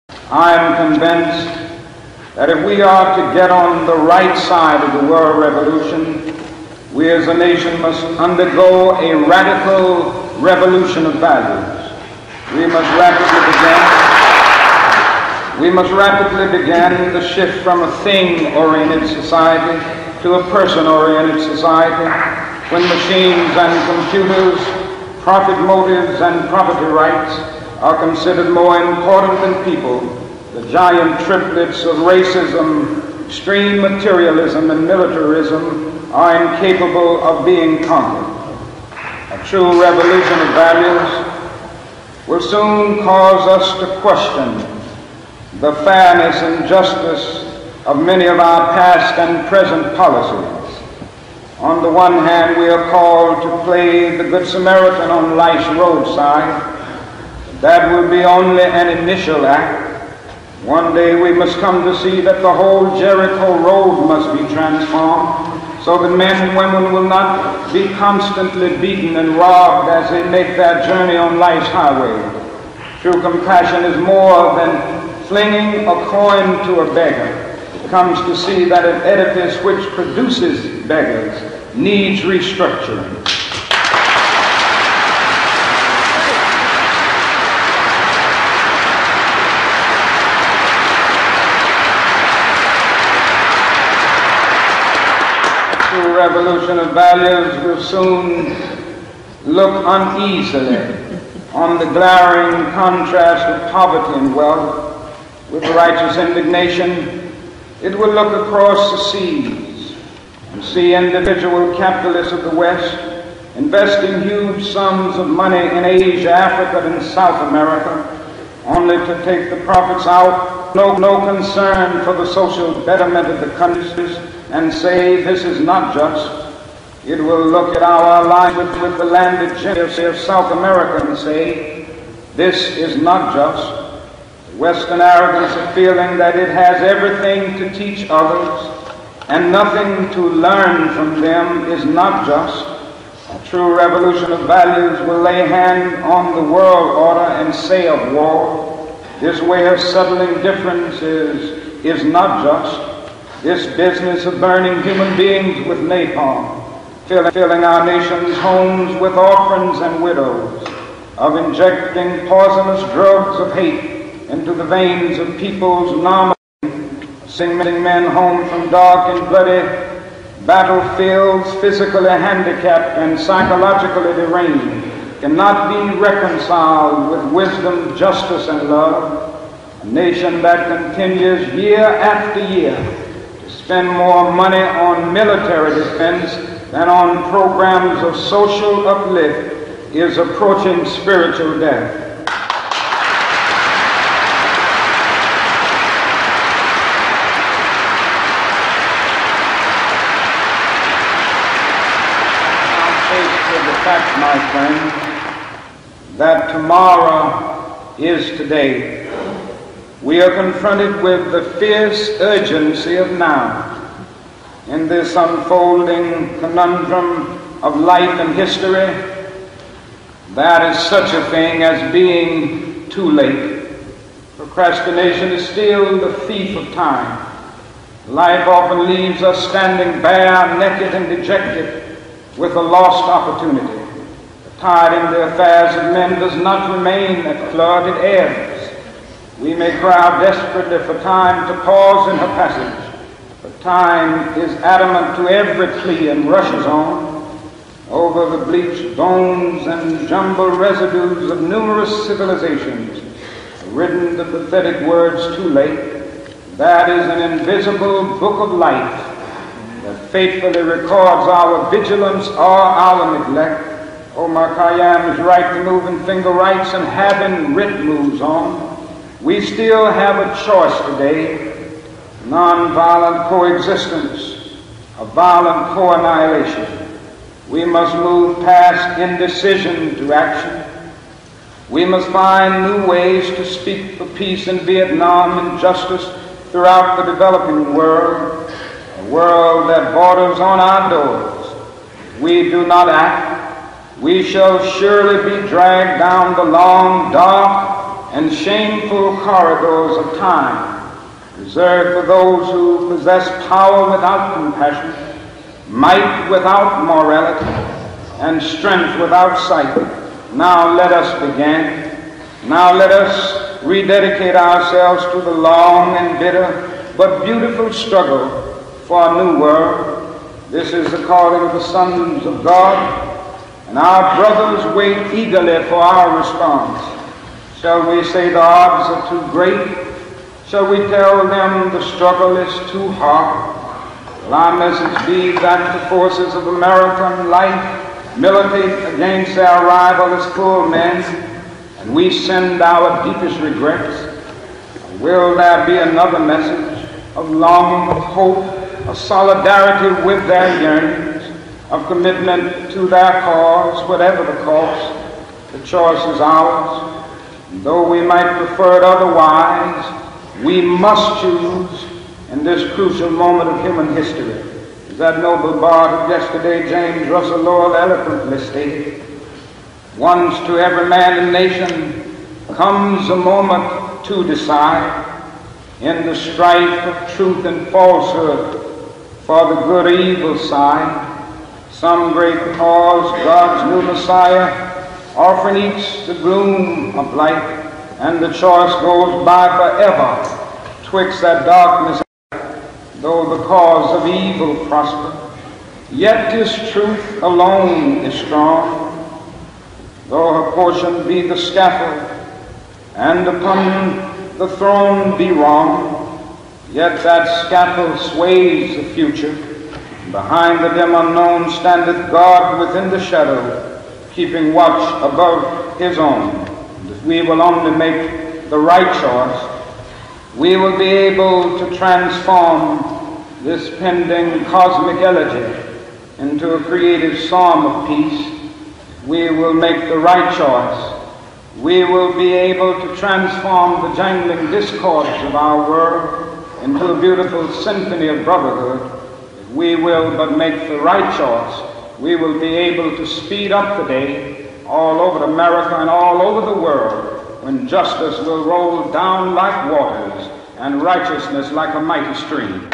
I am convinced that if we are to get on the right side of the world revolution, we as a nation must undergo a radical revolution of values. We must rapidly begin the shift from a thing-oriented society to a person-oriented society, when machines and computers, profit motives and property rights are considered more important than people. The giant triplets of racism, extreme materialism, and militarism are incapable of being conquered. A true revolution of values will soon cause us to question the fairness and justice of many of our past and present policies. On the one hand, we are called to play the Good Samaritan on life's roadside. That will be only an initial act. One day we must come to see that the whole Jericho road must be transformed, so that men and women will not be constantly beaten and robbed as they make their journey on life's highway. True compassion is more than flinging a coin to a beggar. It comes to see that an edifice which produces beggars needs restructuring. The revolution of values will soon look uneasily on the glaring contrast of poverty and wealth. With righteous indignation, it will look across the seas and see individual capitalists of the West investing huge sums of money in Asia, Africa, and South America, only to take the profits out, no concern for the social betterment of the countries, and say this is not just. It will look at our alliance with the landed gentry of South America and say this is not just. The Western arrogance of feeling that it has everything to teach others and nothing to learn from them is not just. A true revolution of values will lay hand on the world order and say of war, this way of settling differences is not just. This business of burning human beings with napalm, filling our nation's homes with orphans and widows, of injecting poisonous drugs of hate into the veins of people's normal, sending men home from dark and bloody battlefields, physically handicapped and psychologically deranged, cannot be reconciled with wisdom, justice, and love. A nation that continues year after year to spend more money on military defense than on programs of social uplift is approaching spiritual death. Fact, my friend, that tomorrow is today. We are confronted with the fierce urgency of now. In this unfolding conundrum of life and history, there is such a thing as being too late. Procrastination is still the thief of time. Life often leaves us standing bare, naked, and dejected with a lost opportunity. The tide in the affairs of men does not remain at flood, it ebbs. We may cry out desperately for time to pause in her passage, but time is adamant to every plea and rushes on over the bleached bones and jumbled residues of numerous civilizations, written the pathetic words too late. That is an invisible book of life that faithfully records our vigilance or our neglect. Omar Khayyam's right to move in finger rights and having writ moves on. We still have a choice today, nonviolent coexistence, a violent co-annihilation. We must move past indecision to action. We must find new ways to speak for peace in Vietnam and justice throughout the developing world, a world that borders on our doors. If we do not act, we shall surely be dragged down the long, dark, and shameful corridors of time, reserved for those who possess power without compassion, might without morality, and strength without sight. Now let us begin. Now let us rededicate ourselves to the long and bitter but beautiful struggle for a new world. This is the calling of the sons of God, and our brothers wait eagerly for our response. Shall we say the odds are too great? Shall we tell them the struggle is too hard? Will our message be that the forces of American life militate against their rival as full men, and we send our deepest regrets? Or will there be another message of longing, of hope, of solidarity with their yearnings, of commitment to their cause, whatever the cost? The choice is ours. And though we might prefer it otherwise, we must choose in this crucial moment of human history. As that noble bard of yesterday, James Russell Lowell, eloquently stated, once to every man and nation comes a moment to decide in the strife of truth and falsehood for the good or evil side. Some great cause, God's new Messiah, offering each the gloom of light, and the choice goes by forever twixt that darkness. Though the cause of evil prosper, yet his truth alone is strong. Though her portion be the scaffold, and upon the throne be wrong, yet that scaffold sways the future. Behind the dim unknown standeth God within the shadow, keeping watch above his own. And if we will only make the right choice, we will be able to transform this pending cosmic elegy into a creative psalm of peace. We will make the right choice. We will be able to transform the jangling discords of our world into a beautiful symphony of brotherhood. If we will but make the right choice, we will be able to speed up the day all over America and all over the world, when justice will roll down like waters and righteousness like a mighty stream.